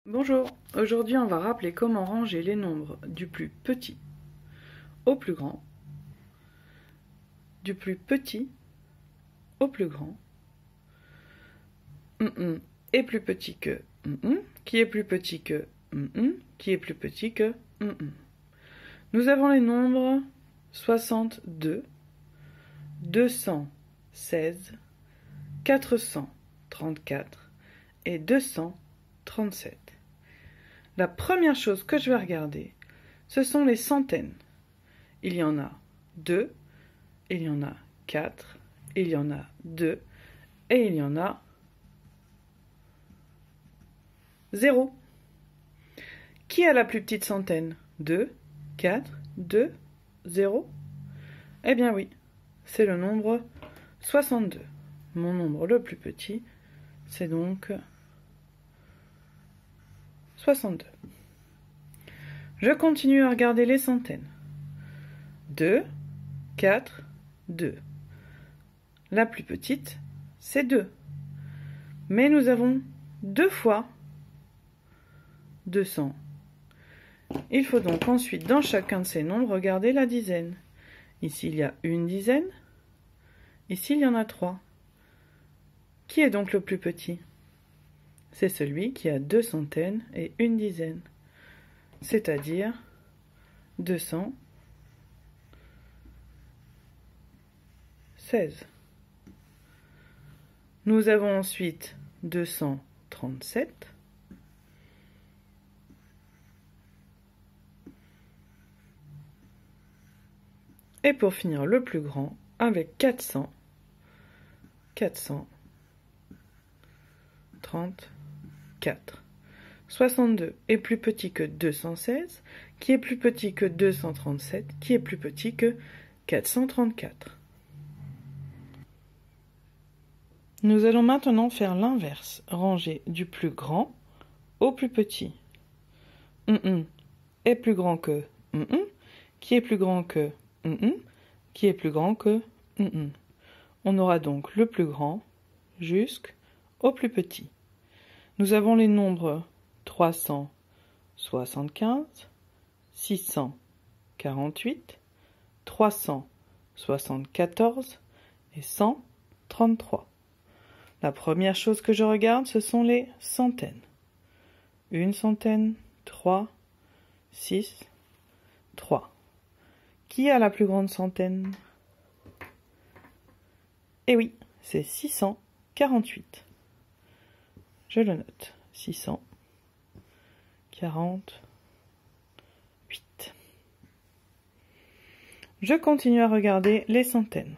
Bonjour, aujourd'hui on va rappeler comment ranger les nombres du plus petit au plus grand, du plus petit au plus grand, est plus petit que, qui est plus petit que, qui est plus petit que, Nous avons les nombres 62, 216, 434 et 237. La première chose que je vais regarder, ce sont les centaines. Il y en a 2, il y en a 4, il y en a 2, et il y en a 0. Qui a la plus petite centaine? 2, 4, 2, 0? Eh bien oui, c'est le nombre 62. Mon nombre le plus petit, c'est donc 62. Je continue à regarder les centaines. 2, 4, 2. La plus petite, c'est 2. Mais nous avons 2 fois 200. Il faut donc ensuite, dans chacun de ces nombres, regarder la dizaine. Ici, il y a une dizaine. Ici, il y en a 3. Qui est donc le plus petit? C'est celui qui a 2 centaines et une dizaine, c'est-à-dire 216. Nous avons ensuite 237. Et pour finir, le plus grand, avec 400. 434. 62 est plus petit que 216, qui est plus petit que 237, qui est plus petit que 434. Nous allons maintenant faire l'inverse, ranger du plus grand au plus petit. Est plus grand que qui est plus grand que qui est plus grand que On aura donc le plus grand jusqu'au plus petit. Nous avons les nombres 375, 648, 374 et 133. La première chose que je regarde, ce sont les centaines. Une centaine, 3, 6, 3. Qui a la plus grande centaine? Eh oui, c'est 648. Je le note. 648. Je continue à regarder les centaines.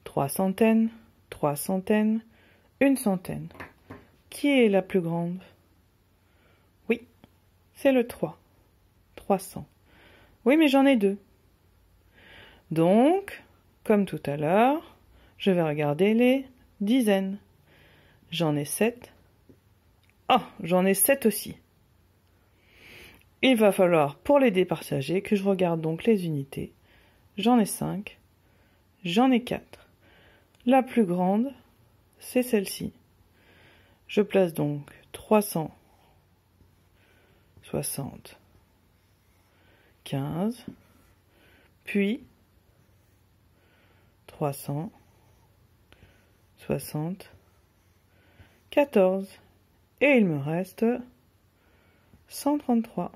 3 centaines, 3 centaines, une centaine. Qui est la plus grande? Oui, c'est le 3. 300. Oui, mais j'en ai 2. Donc, comme tout à l'heure, je vais regarder les dizaines. J'en ai 7. Ah, j'en ai 7 aussi. Il va falloir, pour les départager, que je regarde donc les unités. J'en ai 5. J'en ai 4. La plus grande, c'est celle-ci. Je place donc 375, puis 374, et il me reste 133.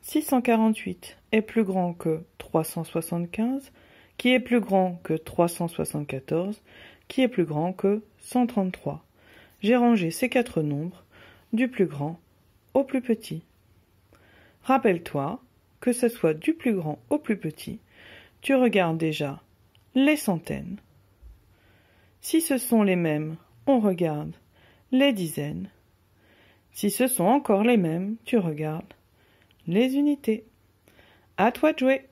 648 est plus grand que 375, qui est plus grand que 374, qui est plus grand que 133. J'ai rangé ces 4 nombres du plus grand au plus petit. Rappelle-toi que ce soit du plus grand au plus petit, tu regardes déjà les centaines. Si ce sont les mêmes, on regarde les dizaines. Si ce sont encore les mêmes, tu regardes les unités. À toi de jouer!